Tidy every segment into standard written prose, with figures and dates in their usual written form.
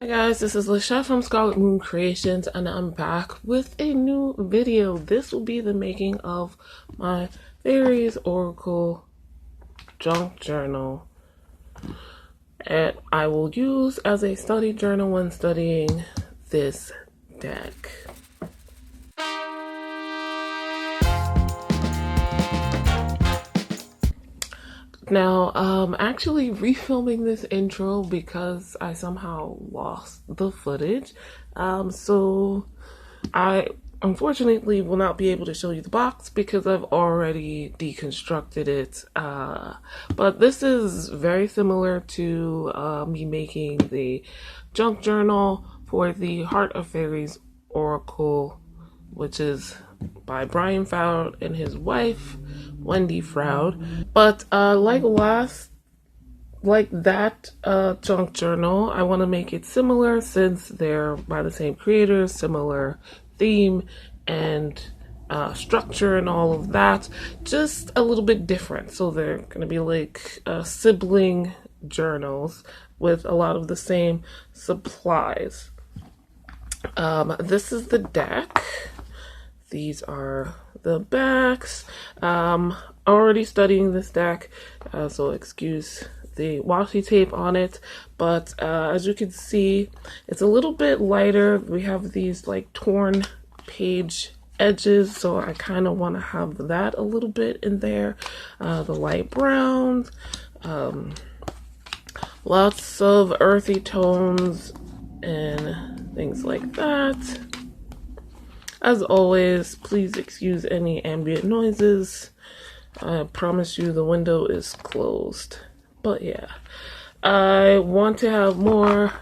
Hi guys, this is Lashette from Scarlet Moon Creations, and I'm back with a new video. This will be the making of my Faeries Oracle junk journal, and I will use as a study journal when studying this deck. Now, actually refilming this intro because I somehow lost the footage. So I unfortunately will not be able to show you the box because I've already deconstructed it. But this is very similar to me making the junk journal for the Heart of Faeries Oracle, which is by Brian Froud and his wife, Wendy Froud. But like that junk journal, I want to make it similar since they're by the same creators, similar theme and structure and all of that, just a little bit different. So they're going to be like sibling journals with a lot of the same supplies. This is the deck. These are the backs. Already studying this deck, so excuse the washi tape on it, but as you can see, it's a little bit lighter. We have these like torn page edges, so I kind of want to have that a little bit in there. The light browns, lots of earthy tones and things like that. As always, please excuse any ambient noises. I promise you the window is closed. But yeah, I want to have more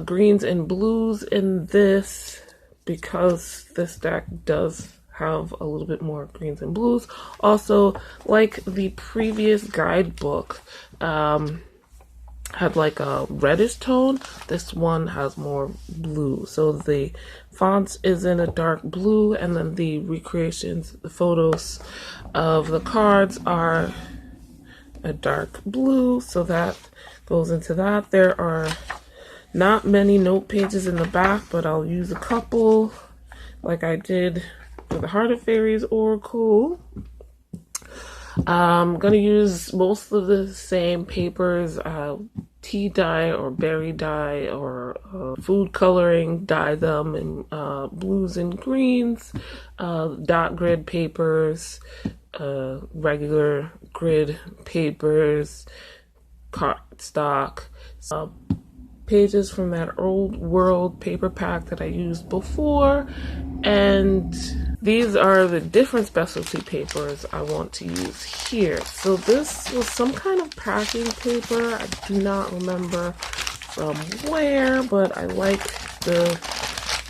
greens and blues in this because this deck does have a little bit more greens and blues. Also, like the previous guidebook, had like a reddish tone, this one has more blue. So the fonts is in a dark blue, and then the recreations, the photos of the cards are a dark blue, so that goes into that. There are not many note pages in the back, but I'll use a couple like I did for the Heart of Faeries Oracle. I'm gonna use most of the same papers, tea dye or berry dye or food coloring, dye them in blues and greens, dot grid papers, regular grid papers, cardstock, pages from that old world paper pack that I used before, and these are the different specialty papers I want to use here. So this was some kind of packing paper. I do not remember from where, but I like the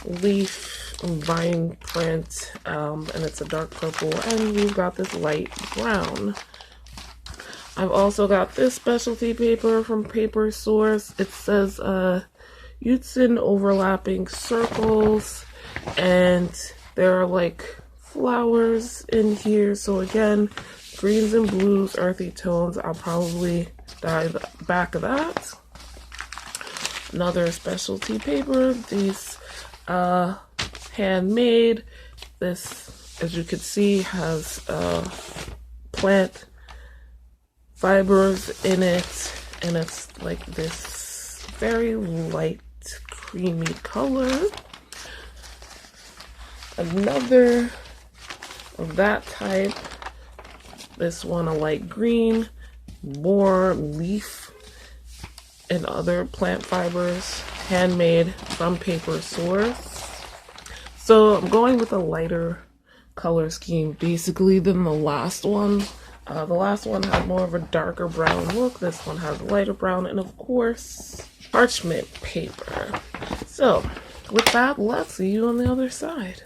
leaf vine print, and it's a dark purple, and we've got this light brown. I've also got this specialty paper from Paper Source. It says Utzin overlapping circles, and there are like flowers in here. So again, greens and blues, earthy tones. I'll probably dye the back of that. Another specialty paper. These handmade. This, as you can see, has plant fibers in it, and it's like this very light creamy color. Another of that type, this one a light green, more leaf and other plant fibers, handmade from Paper Source. So I'm going with a lighter color scheme basically than the last one. The last one had more of a darker brown look. This one has a lighter brown, and of course, parchment paper. So with that, let's see you on the other side.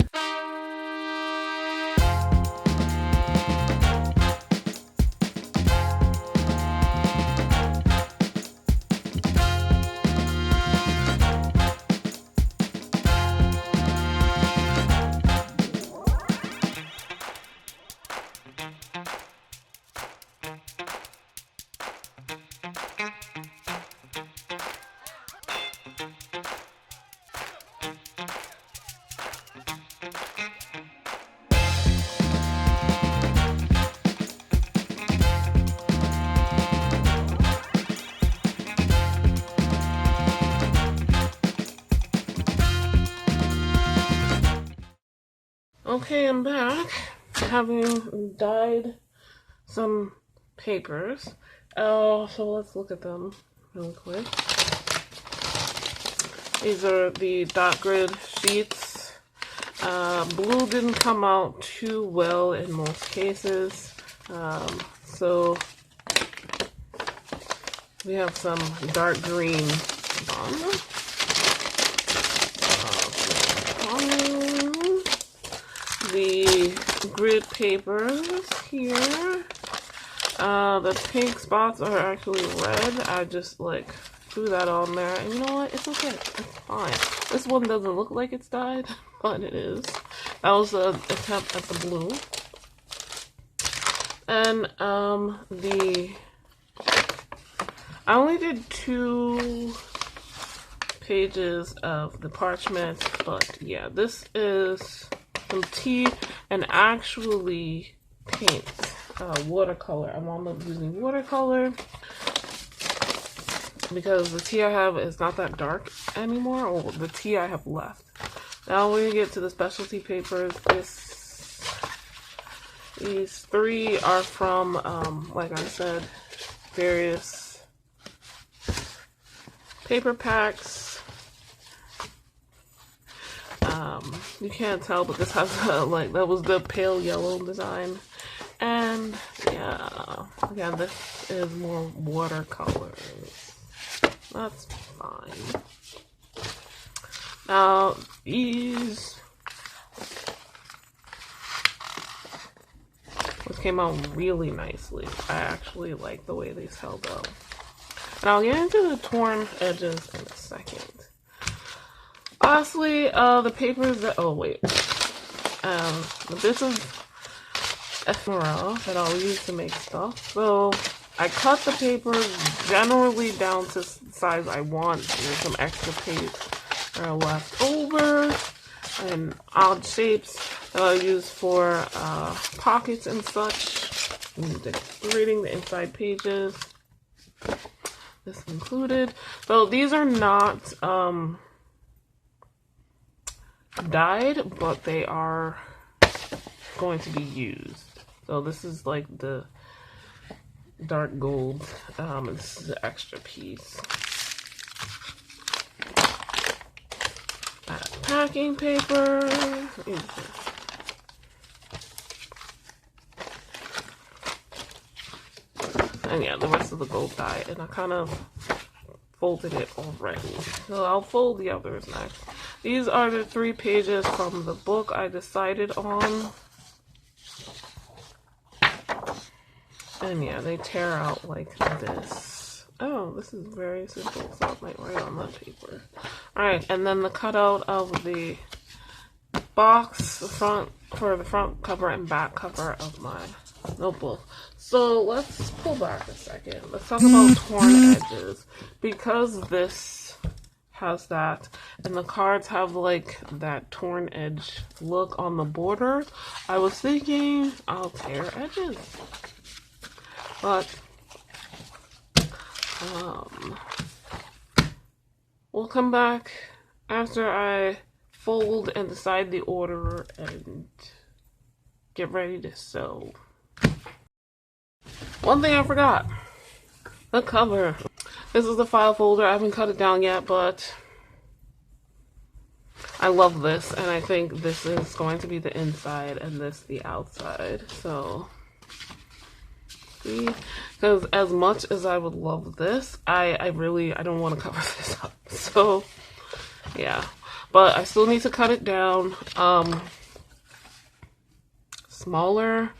Okay, I'm back, having dyed some papers. So let's look at them real quick. These are the dot grid sheets. Blue didn't come out too well in most cases. So we have some dark green on. The grid papers here. The pink spots are actually red. I just like threw that on there, and you know what? It's okay. It's fine. This one doesn't look like it's dyed, but it is. That was an attempt at the blue. And I only did 2 pages of the parchment, but yeah, this is some tea and actually paint, watercolor. I wound up using watercolor because the tea I have is not that dark anymore, or the tea I have left. Now when we get to the specialty papers, these 3 are from, like I said, various paper packs. You can't tell, but this has like, that was the pale yellow design. And yeah, again, this is more watercolors. That's fine. Now, these came out really nicely. I actually like the way these held up. And I'll get into the torn edges in a second. Lastly, the papers that, oh wait, this is ephemera that I'll use to make stuff. So I cut the papers generally down to the size I want. There's some extra pages that are left over and odd shapes that I'll use for pockets and such. And decorating the inside pages. This included. So these are not dyed, but they are going to be used. So this is like the dark gold. This is an extra piece. Packing paper. And yeah, the rest of the gold dye. And I kind of folded it already. So I'll fold the others next. These are the 3 pages from the book I decided on. And yeah, they tear out like this. Oh, this is very simple, so it might write on that paper. Alright, and then the cutout of the box for the front cover and back cover of my notebook. So let's pull back a second. Let's talk about torn edges. Because this has that, and the cards have like that torn edge look on the border, I was thinking I'll tear edges. But we'll come back after I fold and decide the order and get ready to sew. One thing I forgot, the cover. This is the file folder. I haven't cut it down yet, but I love this, and I think this is going to be the inside and this the outside. So see, because as much as I would love this, I don't want to cover this up. So yeah, but I still need to cut it down smaller.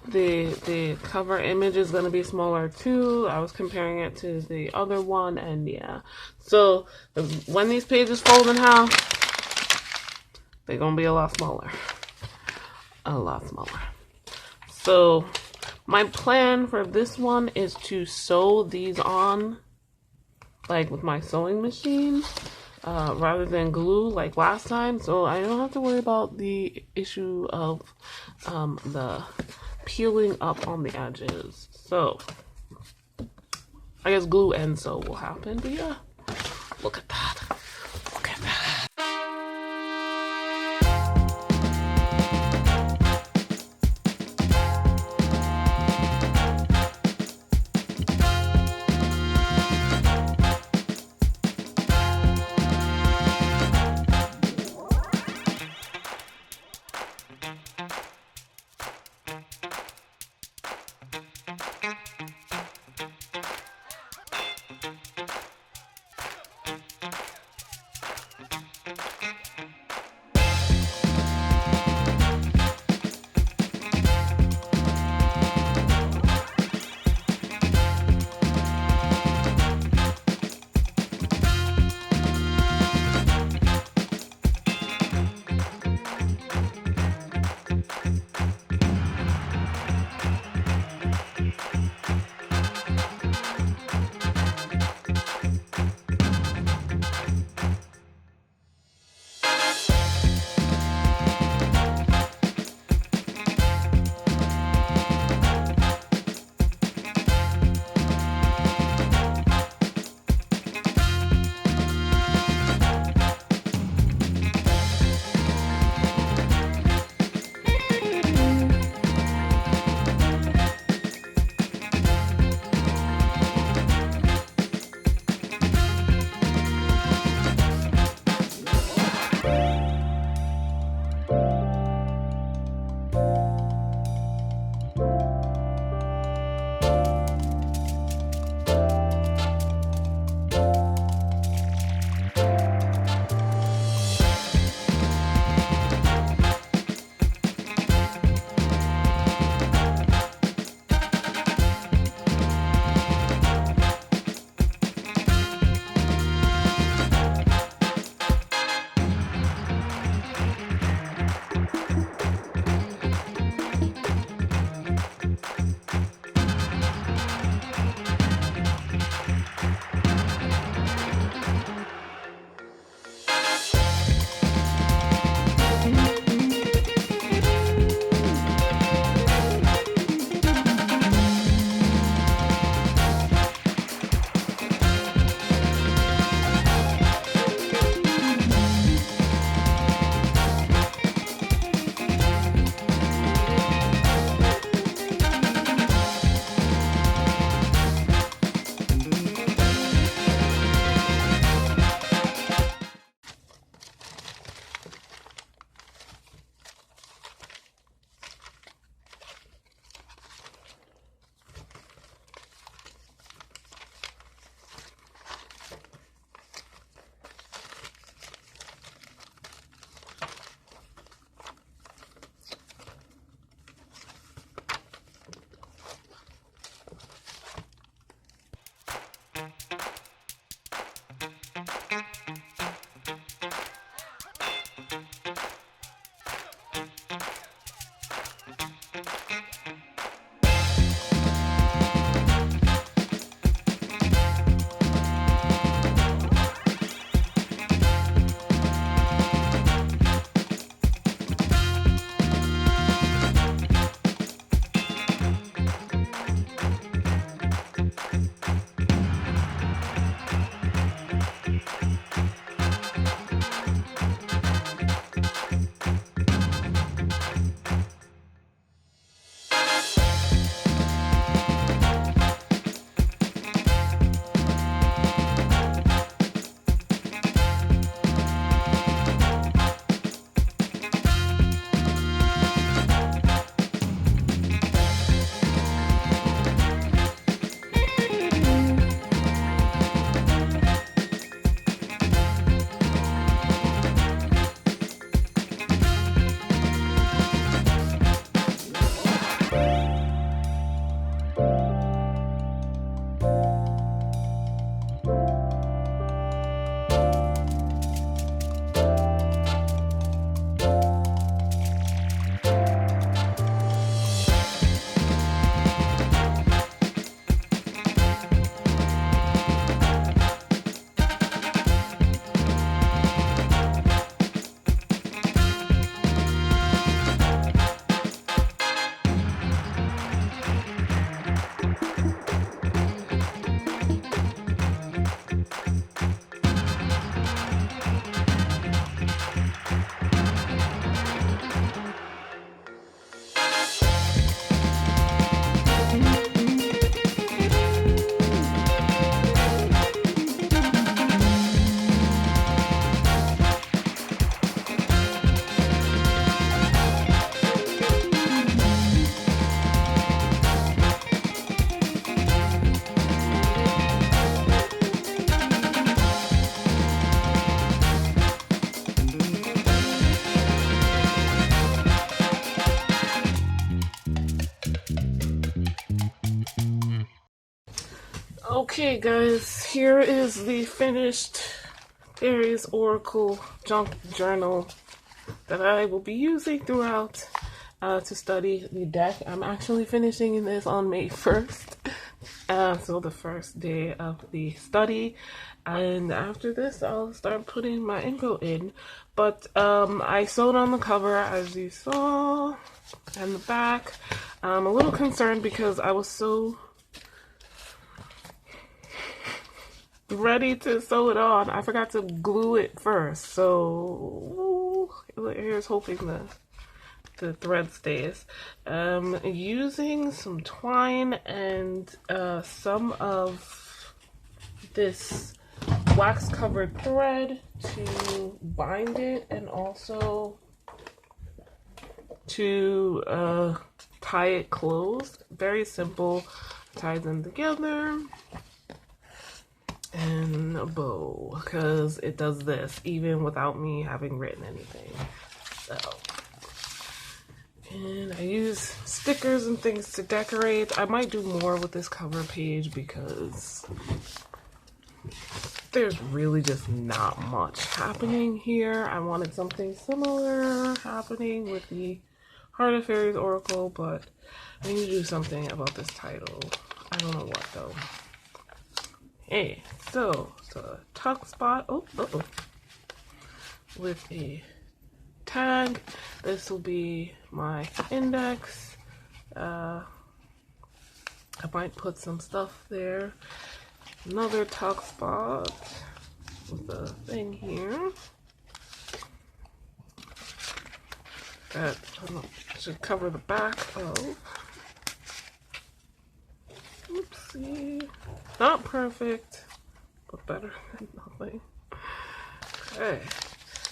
The cover image is going to be smaller too. I was comparing it to the other one, and yeah. So when these pages fold in half, they're going to be a lot smaller. A lot smaller. So my plan for this one is to sew these on like with my sewing machine rather than glue like last time. So I don't have to worry about the issue of the peeling up on the edges. So I guess glue and sew will happen, but yeah, look at that. Look at that. Okay guys, here is the finished Faeries Oracle junk journal that I will be using throughout to study the deck. I'm actually finishing this on May 1st, so the first day of the study, and after this I'll start putting my info in. But I sewed on the cover as you saw, and the back. I'm a little concerned because I was so ready to sew it on, I forgot to glue it first. So here's hoping the thread stays. Using some twine and some of this wax covered thread to bind it, and also to tie it closed. Very simple. Tie them together. And a bow, because it does this even without me having written anything. So, and I use stickers and things to decorate. I might do more with this cover page because there's really just not much happening here. I wanted something similar happening with the Heart of Faeries Oracle, but I need to do something about this title. I don't know what though. Hey, so the tuck spot, with a tag. This will be my index. I might put some stuff there. Another tuck spot with a thing here. That should cover the back of. Oopsie. Not perfect, but better than nothing. Okay.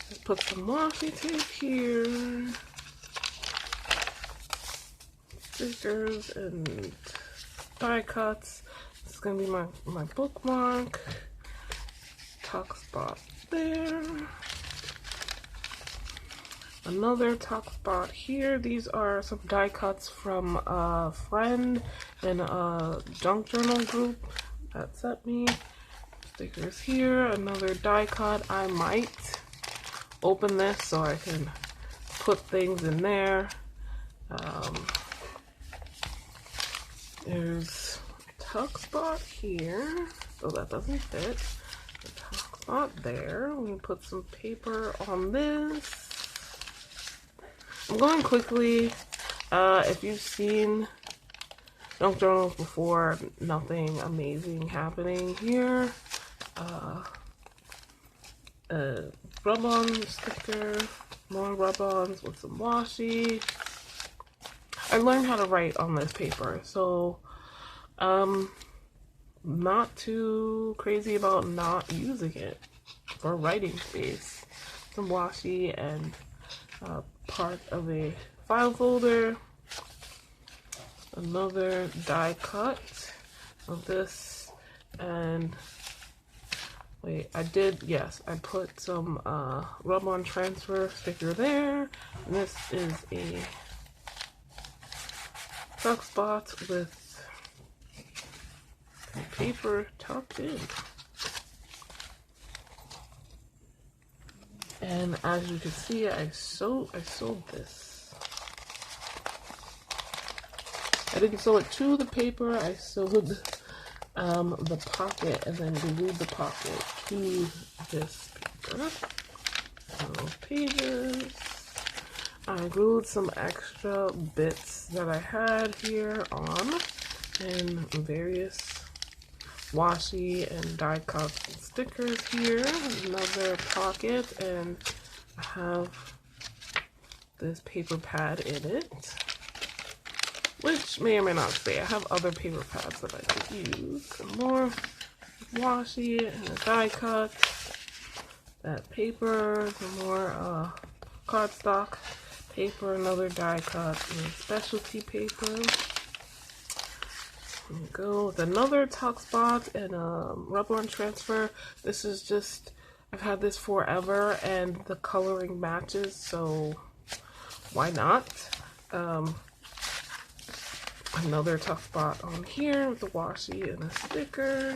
Let's put some washi tape here. Stickers and die cuts. This is going to be my bookmark. Tuck spot there. Another tuck spot here. These are some die cuts from a friend in a junk journal group that sent me. stickers here, another die cut. I might open this so I can put things in there. There's a tuck spot here, so that doesn't fit. The tuck spot there. Let me put some paper on this. I'm going quickly. If you've seen junk journals before, nothing amazing happening here. Rub-on sticker, more rub-ons with some washi. I learned how to write on this paper, so not too crazy about not using it for writing space. Some washi and part of a file folder. Another die cut of this, and wait, I put some rub-on transfer sticker there, and this is a tuck spot with paper tucked in. And as you can see, I sewed this. I didn't sew it to the paper, I sewed the pocket and then glued the pocket to this paper. So pages. I glued some extra bits that I had here on in various washi and die cut stickers here. Another pocket, and I have this paper pad in it, which may or may not stay. I have other paper pads that I could use. Some more washi and a die cut. That paper, some more cardstock paper, another die cut, and specialty paper. Here we go with another tuck spot and a rub-on transfer. This is just, I've had this forever and the coloring matches, so why not? Another tuck spot on here with the washi and a sticker.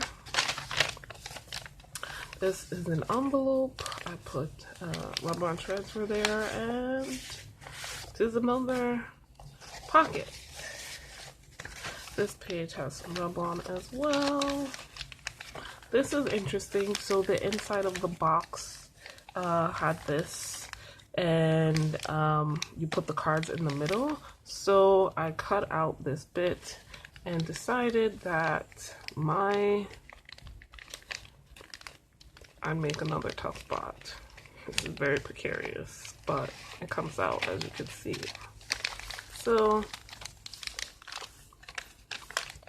This is an envelope. I put rub-on transfer there, and this is another pocket. This page has some rub-on as well. This is interesting. So the inside of the box had this, and you put the cards in the middle. So I cut out this bit and decided that I'd make another tuck spot. This is very precarious, but it comes out as you can see. So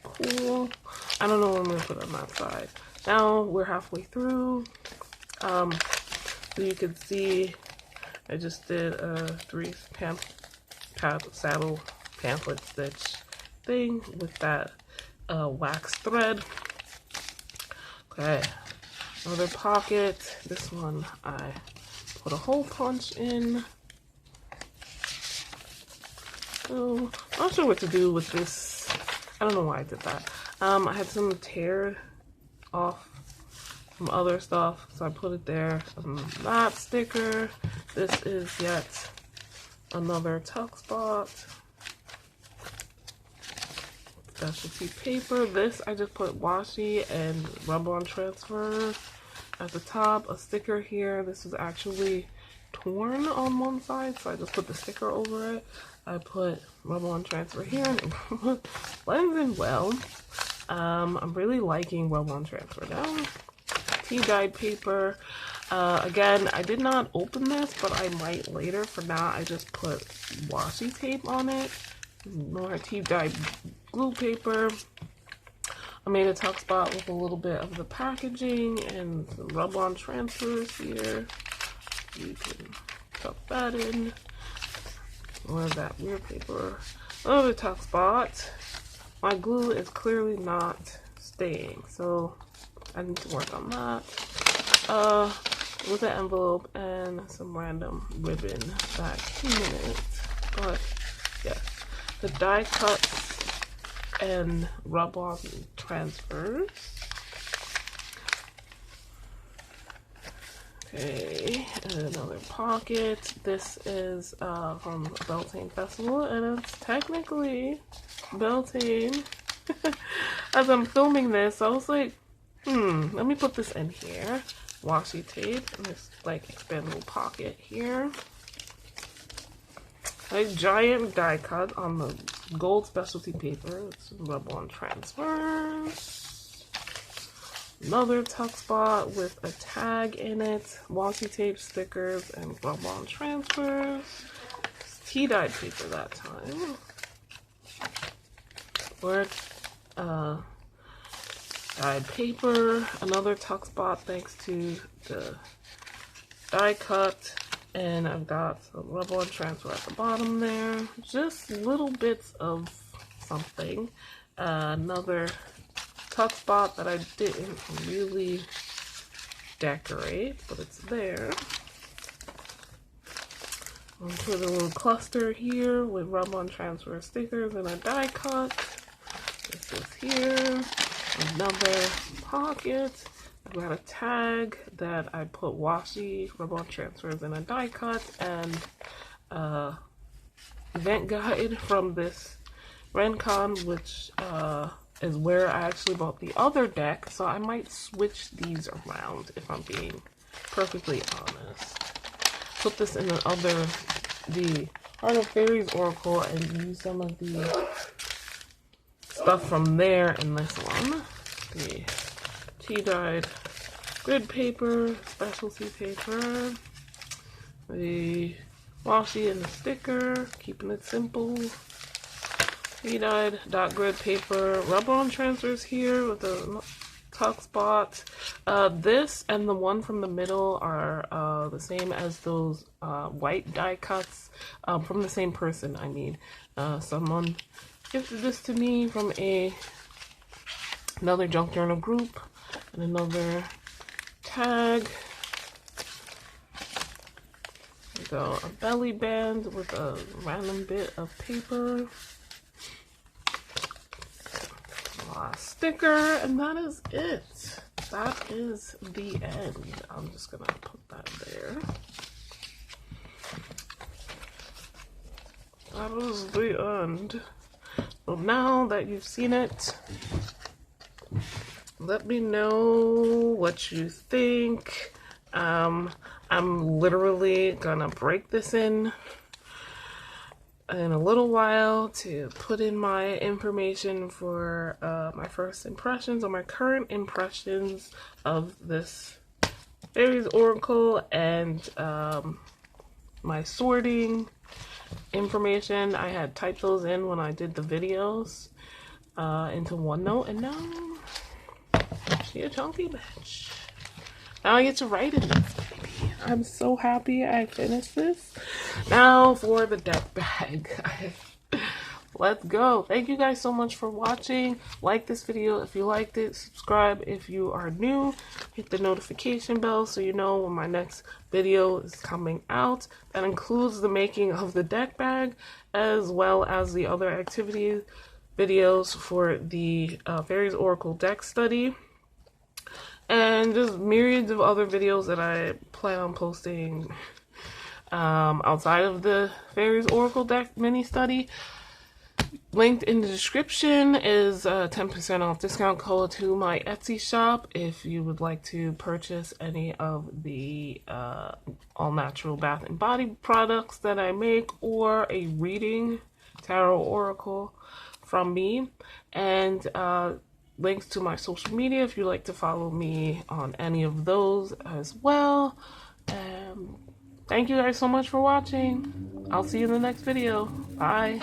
cool. I don't know what I'm gonna put on that side. Now we're halfway through. So you can see I just did a 3 saddle pamphlet stitch thing with that wax thread. Okay, another pocket. This one I put a hole punch in. So I'm not sure what to do with this. I don't know why I did that. I had some tear off from other stuff, so I put it there. That sticker. This is yet another tuck spot. Specialty paper. This I just put washi and rub-on transfer at the top. A sticker here. This is actually torn on one side, so I just put the sticker over it. I put rub-on transfer here, and it blends in well. I'm really liking rub-on transfer now. Tea-dyed paper. Again, I did not open this, but I might later. For now, I just put washi tape on it. More tea-dyed glue paper. I made a tuck spot with a little bit of the packaging and some rub-on transfers here. You can tuck that in. More of that weird paper. Another tuck spot. My glue is clearly not staying, so I need to work on that. With an envelope and some random ribbon that came in it. But yes, the die cuts and rub-on transfers. Okay, and another pocket. This is from Beltane Festival, and it's technically Beltane. As I'm filming this, I was like, let me put this in here. Washi tape, and this like expandable pocket here. A giant die cut on the gold specialty paper. It's rub-on transfers. Another tuck spot with a tag in it. Washi tape, stickers, and rub-on transfers. Tea-dyed paper that time. Work. Dyed paper. Another tuck spot thanks to the die cut. And I've got a rub-on transfer at the bottom there. Just little bits of something. Another tuck spot that I didn't really decorate, but it's there. I'll put a little cluster here with rub-on transfer stickers and a die cut. This is here. Another pocket. I've got a tag that I put washi, rub-on transfers, and a die cut, and event guide from this RenCon, which is where I actually bought the other deck, so I might switch these around if I'm being perfectly honest. Put this in the Heart of Faeries Oracle and use some of the stuff from there in this one. The tea-dyed grid paper, specialty paper, the washi and the sticker, keeping it simple. Tea-dyed dot grid paper, rub-on transfers here with a tuck spot. This and the one from the middle are the same as those white die cuts from the same person. I mean, someone gifted this to me from another junk journal group. And another tag. Go a belly band with a random bit of paper. A sticker, and that is it. That is the end. I'm just gonna put that there. That is the end. Well, now that you've seen it, let me know what you think. I'm literally gonna break this in a little while to put in my information for my first impressions or my current impressions of this Faeries Oracle and my sorting information. I had typed those in when I did the videos into OneNote, and now she a chunky bitch. Now I get to write in this, baby. I'm so happy I finished this. Now for the deck bag. Let's go. Thank you guys so much for watching. Like this video if you liked it. Subscribe if you are new. Hit the notification bell so you know when my next video is coming out. That includes the making of the deck bag as well as the other activity videos for the Faeries Oracle deck study. And just myriads of other videos that I plan on posting outside of the Faeries Oracle deck mini study. Linked in the description is a 10% off discount code to my Etsy shop if you would like to purchase any of the all-natural bath and body products that I make, or a reading tarot oracle from me, and links to my social media if you'd like to follow me on any of those as well. Thank you guys so much for watching. I'll see you in the next video. Bye.